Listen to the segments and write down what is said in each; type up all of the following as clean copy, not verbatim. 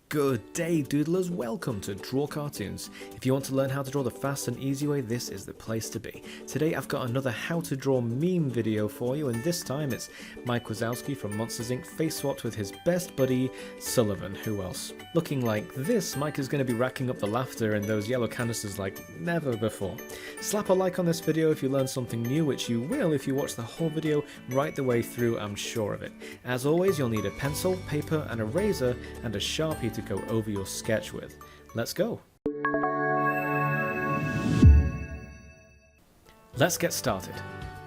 Good day, doodlers. Welcome to Draw Cartoons. If you want to learn how to draw the fast and easy way, this is the place to be. Today I've got another how to draw meme video for you, and this time it's Mike Wazowski from Monsters Inc. face swapped with his best buddy Sullivan. Who else? Looking like this, Mike is going to be racking up the laughter in those yellow canisters like never before. Slap a like on this video if you learn something new, which you will if you watch the whole video right the way through, I'm sure of it. As always, you'll need a pencil, paper, and a razor, and a Sharpie to go over your sketch with. Let's go! Let's get started.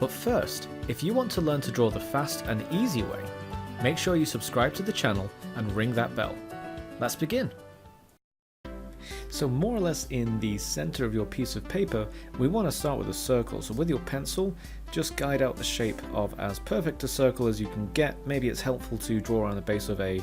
But first, if you want to learn to draw the fast and easy way, make sure you subscribe to the channel and ring that bell. Let's begin! So more or less in the center of your piece of paper, we want to start with a circle. So with your pencil, just guide out the shape of as perfect a circle as you can get. Maybe it's helpful to draw on the base of a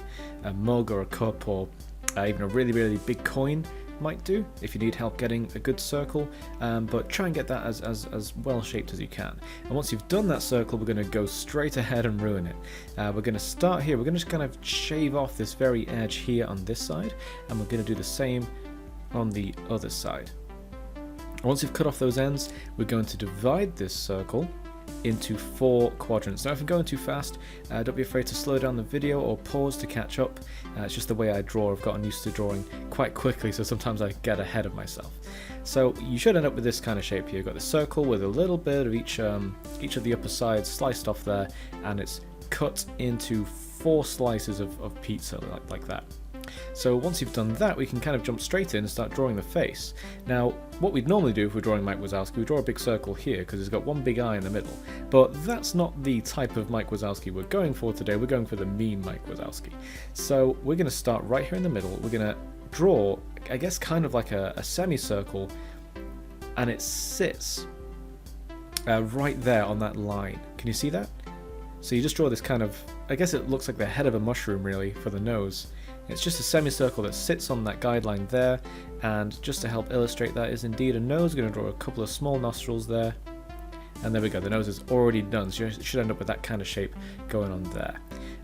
mug or a cup, or even a really big coin might do if you need help getting a good circle, but try and get that as well shaped as you can. And once you've done that circle, we're going to go straight ahead and ruin it. We're going to start here. We're going to just kind of shave off this very edge here on this side, and we're going to do the same on the other side. Once you've cut off those ends, we're going to divide this circle into 4 quadrants. Now if I'm going too fast, don't be afraid to slow down the video or pause to catch up. It's just the way I draw. I've gotten used to drawing quite quickly, so sometimes I get ahead of myself. So you should end up with this kind of shape here. You've got the circle with a little bit of each of the upper sides sliced off there, and it's cut into 4 slices of pizza like that. So once you've done that, we can kind of jump straight in and start drawing the face. Now, what we'd normally do if we're drawing Mike Wazowski, we draw a big circle here because he's got one big eye in the middle. But that's not the type of Mike Wazowski we're going for today. We're going for the meme Mike Wazowski. So we're going to start right here in the middle. We're going to draw, I guess, kind of like a semicircle, and it sits right there on that line. Can you see that? So you just draw this kind of, I guess it looks like the head of a mushroom really for the nose. It's just a semicircle that sits on that guideline there, and just to help illustrate that is indeed a nose. We're going to draw a couple of small nostrils there, and there we go, the nose is already done, so you should end up with that kind of shape going on there.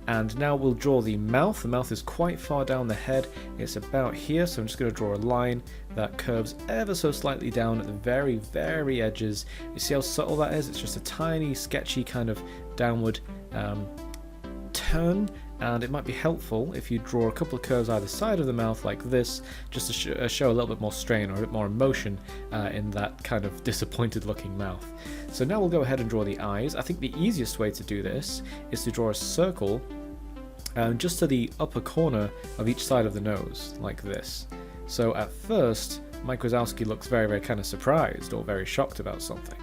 And now we'll draw the mouth. The mouth is quite far down the head, it's about here, so I'm just going to draw a line that curves ever so slightly down at the very edges. You see how subtle that is? It's just a tiny sketchy kind of downward turn. And it might be helpful if you draw a couple of curves either side of the mouth like this, just to show a little bit more strain or a bit more emotion in that kind of disappointed looking mouth. So now we'll go ahead and draw the eyes. I think the easiest way to do this is to draw a circle just to the upper corner of each side of the nose, like this. So at first, Mike Wazowski looks very kind of surprised or very shocked about something,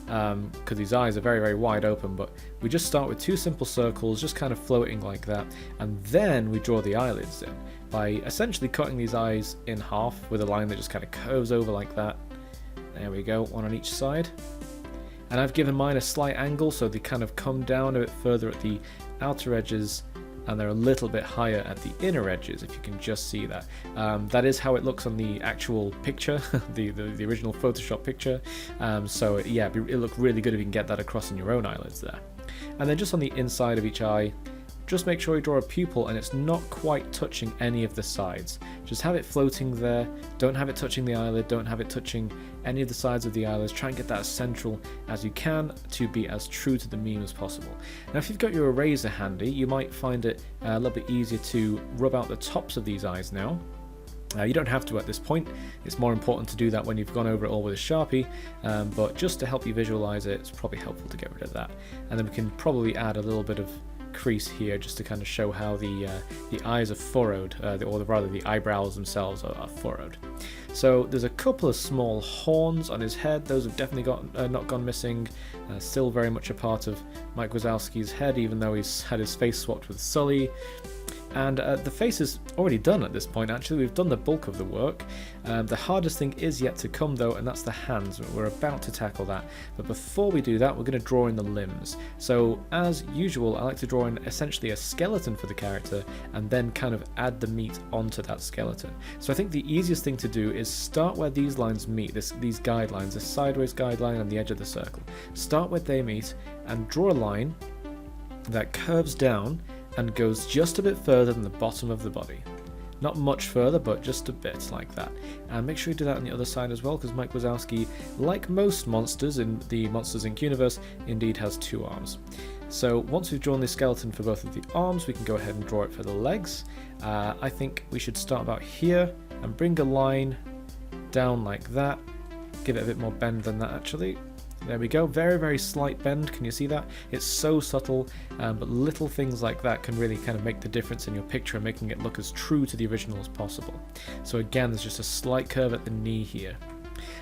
because his eyes are very wide open, but we just start with 2 simple circles just kind of floating like that, and then we draw the eyelids in by essentially cutting these eyes in half with a line that just kind of curves over like that. There we go, one on each side. And I've given mine a slight angle so they kind of come down a bit further at the outer edges, and they're a little bit higher at the inner edges, if you can just see that. That is how it looks on the actual picture, the original Photoshop picture. So yeah, it'll look really good if you can get that across in your own eyelids there. And then just on the inside of each eye, just make sure you draw a pupil and it's not quite touching any of the sides. Just have it floating there, don't have it touching the eyelid, don't have it touching any of the sides of the eyelids. Try and get that as central as you can to be as true to the meme as possible. Now if you've got your eraser handy, you might find it a little bit easier to rub out the tops of these eyes now. You don't have to at this point, it's more important to do that when you've gone over it all with a Sharpie, but just to help you visualize it, it's probably helpful to get rid of that. And then we can probably add a little bit of crease here just to kind of show how the eyes are furrowed, or rather the eyebrows themselves are furrowed. So there's a couple of small horns on his head. Those have definitely not gone missing. Still very much a part of Mike Wazowski's head, even though he's had his face swapped with Sulley. And the face is already done at this point. Actually, we've done the bulk of the work. The hardest thing is yet to come though, and that's the hands. We're about to tackle that, but before we do that, we're going to draw in the limbs. So as usual, I like to draw in essentially a skeleton for the character and then kind of add the meat onto that skeleton. So I think the easiest thing to do is start where these lines meet, these guidelines, the sideways guideline and the edge of the circle. Start where they meet and draw a line that curves down and goes just a bit further than the bottom of the body. Not much further, but just a bit like that. And make sure you do that on the other side as well, because Mike Wazowski, like most monsters in the Monsters Inc. universe, indeed has 2 arms. So once we've drawn the skeleton for both of the arms, we can go ahead and draw it for the legs. I think we should start about here and bring a line down like that. Give it a bit more bend than that actually. There we go, very, very slight bend, can you see that? It's so subtle, but little things like that can really kind of make the difference in your picture, making it look as true to the original as possible. So again, there's just a slight curve at the knee here.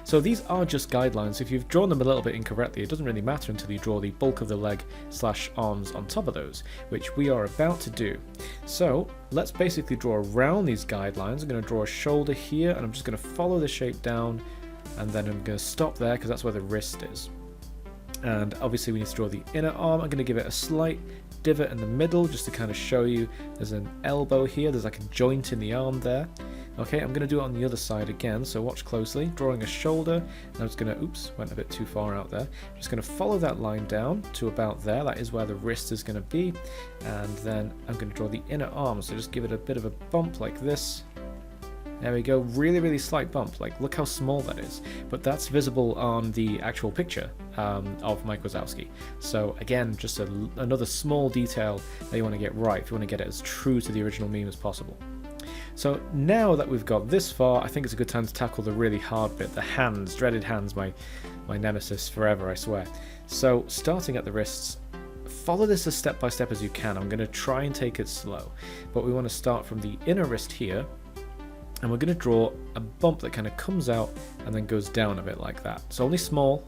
So these are just guidelines. If you've drawn them a little bit incorrectly, it doesn't really matter until you draw the bulk of the leg / arms on top of those, which we are about to do. So let's basically draw around these guidelines. I'm going to draw a shoulder here, and I'm just going to follow the shape down, and then I'm going to stop there because that's where the wrist is. And obviously we need to draw the inner arm. I'm going to give it a slight divot in the middle just to kind of show you there's an elbow here, there's like a joint in the arm there. Okay, I'm going to do it on the other side again, so watch closely. Drawing a shoulder, and I'm just going to, oops, went a bit too far out there. I'm just going to follow that line down to about there. That is where the wrist is going to be. And then I'm going to draw the inner arm, so just give it a bit of a bump like this. There we go, really, really slight bump. Like, look how small that is. But that's visible on the actual picture of Mike Wazowski. So again, just another small detail that you want to get right if you want to get it as true to the original meme as possible. So now that we've got this far, I think it's a good time to tackle the really hard bit, the hands, dreaded hands, my nemesis forever, I swear. So starting at the wrists, follow this as step by step as you can. I'm going to try and take it slow, but we want to start from the inner wrist here, and we're going to draw a bump that kind of comes out and then goes down a bit like that. It's only small,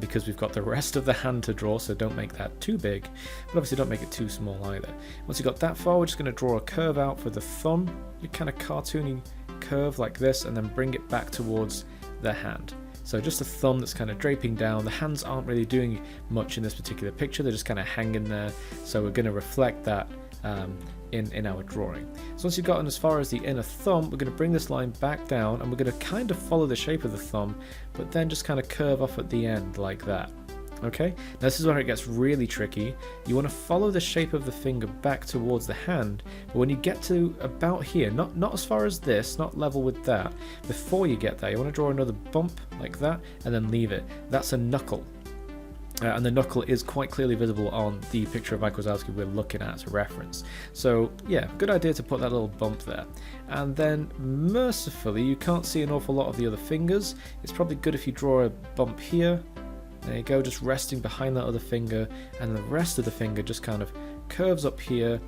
because we've got the rest of the hand to draw, so don't make that too big, but obviously don't make it too small either. Once you've got that far, we're just going to draw a curve out for the thumb, a kind of cartoony curve like this, and then bring it back towards the hand. So just a thumb that's kind of draping down. The hands aren't really doing much in this particular picture, they're just kind of hanging there, so we're going to reflect that in our drawing. So once you've gotten as far as the inner thumb, we're going to bring this line back down, and we're going to kind of follow the shape of the thumb, but then just kind of curve off at the end like that. Okay, now this is where it gets really tricky. You want to follow the shape of the finger back towards the hand, but when you get to about here, not as far as this, not level with that, before you get there, you want to draw another bump like that, and then leave it. That's a knuckle. And the knuckle is quite clearly visible on the picture of Mike Wazowski we're looking at as a reference. So yeah, good idea to put that little bump there. And then mercifully, you can't see an awful lot of the other fingers. It's probably good if you draw a bump here. There you go, just resting behind that other finger, and the rest of the finger just kind of curves up here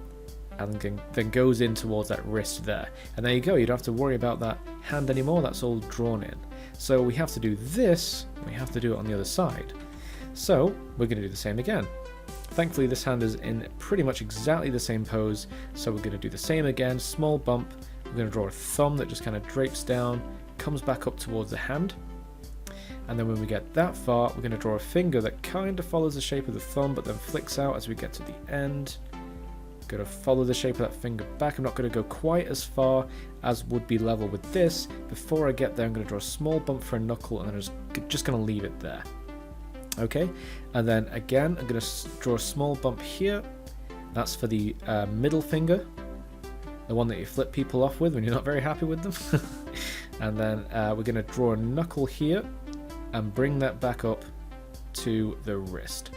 and then goes in towards that wrist there. And there you go, you don't have to worry about that hand anymore, that's all drawn in. So we have to do this, we have to do it on the other side. So we're going to do the same again. Thankfully this hand is in pretty much exactly the same pose, so we're going to do the same again, small bump. We're going to draw a thumb that just kind of drapes down, comes back up towards the hand, and then when we get that far, we're going to draw a finger that kind of follows the shape of the thumb but then flicks out as we get to the end. Going to follow the shape of that finger back. I'm not going to go quite as far as would be level with this. Before I get there, I'm going to draw a small bump for a knuckle, and then I'm just going to leave it there. Okay, and then again I'm going to draw a small bump here. That's for the middle finger, the one that you flip people off with when you're not very happy with them. And then we're going to draw a knuckle here and bring that back up to the wrist.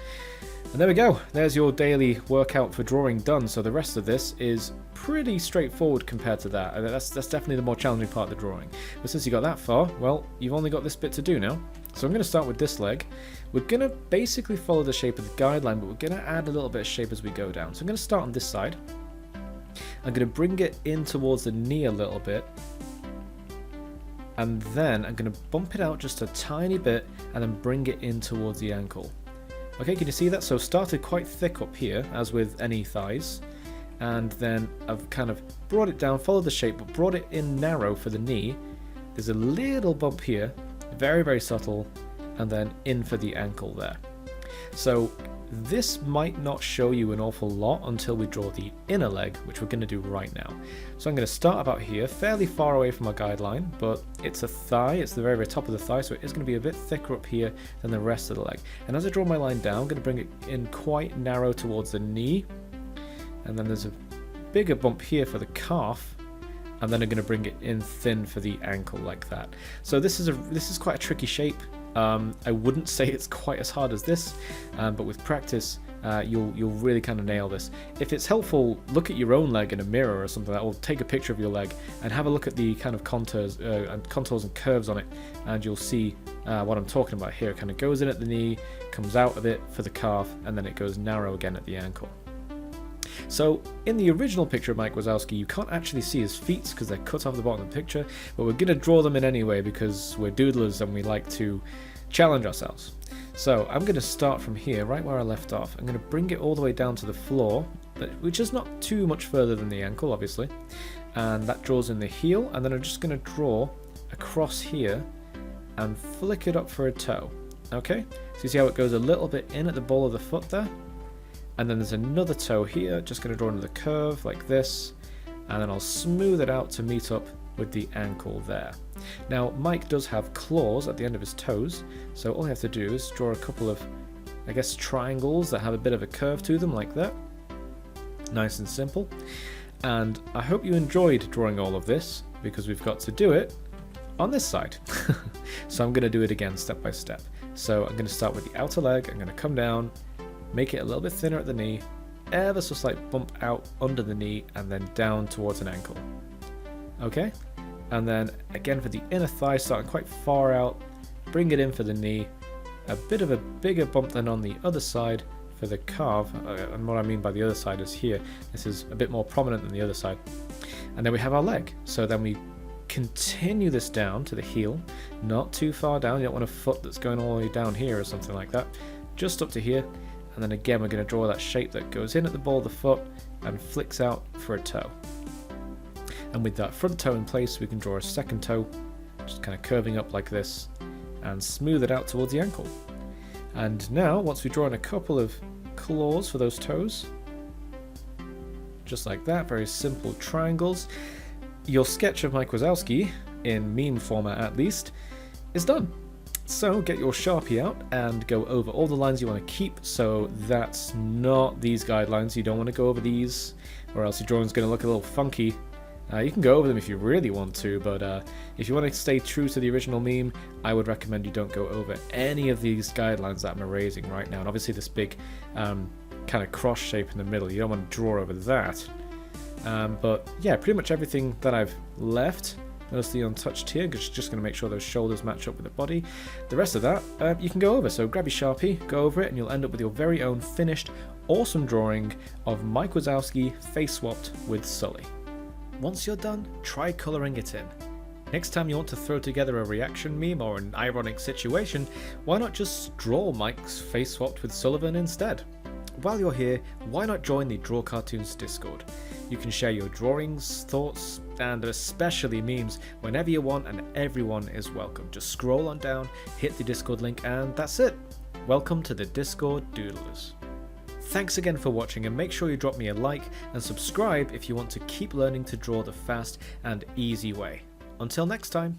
And there we go, there's your daily workout for drawing done. So the rest of this is pretty straightforward compared to that. That's definitely the more challenging part of the drawing. But since you got that far, well, you've only got this bit to do now. So I'm going to start with this leg. We're going to basically follow the shape of the guideline, but we're going to add a little bit of shape as we go down. So I'm going to start on this side. I'm going to bring it in towards the knee a little bit, and then I'm going to bump it out just a tiny bit and then bring it in towards the ankle. Okay, can you see that? So started quite thick up here, as with any thighs, and then I've kind of brought it down, followed the shape, but brought it in narrow for the knee. There's a little bump here, very, very subtle, and then in for the ankle there. So this might not show you an awful lot until we draw the inner leg, which we're going to do right now. So I'm going to start about here, fairly far away from our guideline, but it's a thigh, it's the very, very top of the thigh, so it is going to be a bit thicker up here than the rest of the leg. And as I draw my line down, I'm going to bring it in quite narrow towards the knee, and then there's a bigger bump here for the calf, and then I'm going to bring it in thin for the ankle like that. So this is quite a tricky shape. I wouldn't say it's quite as hard as this, but with practice you'll really kind of nail this. If it's helpful, look at your own leg in a mirror or something like that, or take a picture of your leg and have a look at the kind of contours and curves on it, and you'll see what I'm talking about here. It kind of goes in at the knee, comes out of it for the calf, and then it goes narrow again at the ankle. So in the original picture of Mike Wazowski, you can't actually see his feet because they're cut off the bottom of the picture, but we're going to draw them in anyway because we're doodlers and we like to challenge ourselves. So I'm going to start from here, right where I left off. I'm going to bring it all the way down to the floor, which is not too much further than the ankle, obviously. And that draws in the heel, and then I'm just going to draw across here and flick it up for a toe. Okay? So you see how it goes a little bit in at the ball of the foot there? And then there's another toe here, just going to draw another curve like this, and then I'll smooth it out to meet up with the ankle there. Now Mike does have claws at the end of his toes, so all you have to do is draw a couple of, I guess, triangles that have a bit of a curve to them like that. Nice and simple. And I hope you enjoyed drawing all of this, because we've got to do it on this side. So I'm going to do it again step by step. So I'm going to start with the outer leg, I'm going to come down, make it a little bit thinner at the knee, ever so slight bump out under the knee, and then down towards an ankle. Okay? And then again for the inner thigh, starting quite far out, bring it in for the knee, a bit of a bigger bump than on the other side for the calf, and what I mean by the other side is here, this is a bit more prominent than the other side. And then we have our leg, so then we continue this down to the heel, not too far down, you don't want a foot that's going all the way down here or something like that, just up to here. And then again we're going to draw that shape that goes in at the ball of the foot and flicks out for a toe. And with that front toe in place, we can draw a second toe, just kind of curving up like this, and smooth it out towards the ankle. And now, once we've drawn a couple of claws for those toes, just like that, very simple triangles, your sketch of Mike Wazowski, in meme format at least, is done. So get your Sharpie out and go over all the lines you want to keep. So that's not these guidelines, you don't want to go over these, or else your drawing's going to look a little funky. You can go over them if you really want to, but if you want to stay true to the original meme, I would recommend you don't go over any of these guidelines that I'm erasing right now. And obviously this big kind of cross shape in the middle, you don't want to draw over that. But yeah, pretty much everything that I've left, mostly untouched here, just going to make sure those shoulders match up with the body. The rest of that you can go over, so grab your Sharpie, go over it, and you'll end up with your very own finished, awesome drawing of Mike Wazowski face swapped with Sulley. Once you're done, try colouring it in. Next time you want to throw together a reaction meme or an ironic situation, why not just draw Mike's face swapped with Sullivan instead? While you're here, why not join the Draw Cartoons Discord? You can share your drawings, thoughts, and especially memes whenever you want, and everyone is welcome. Just scroll on down, hit the Discord link, and that's it. Welcome to the Discord Doodlers. Thanks again for watching, and make sure you drop me a like and subscribe if you want to keep learning to draw the fast and easy way. Until next time.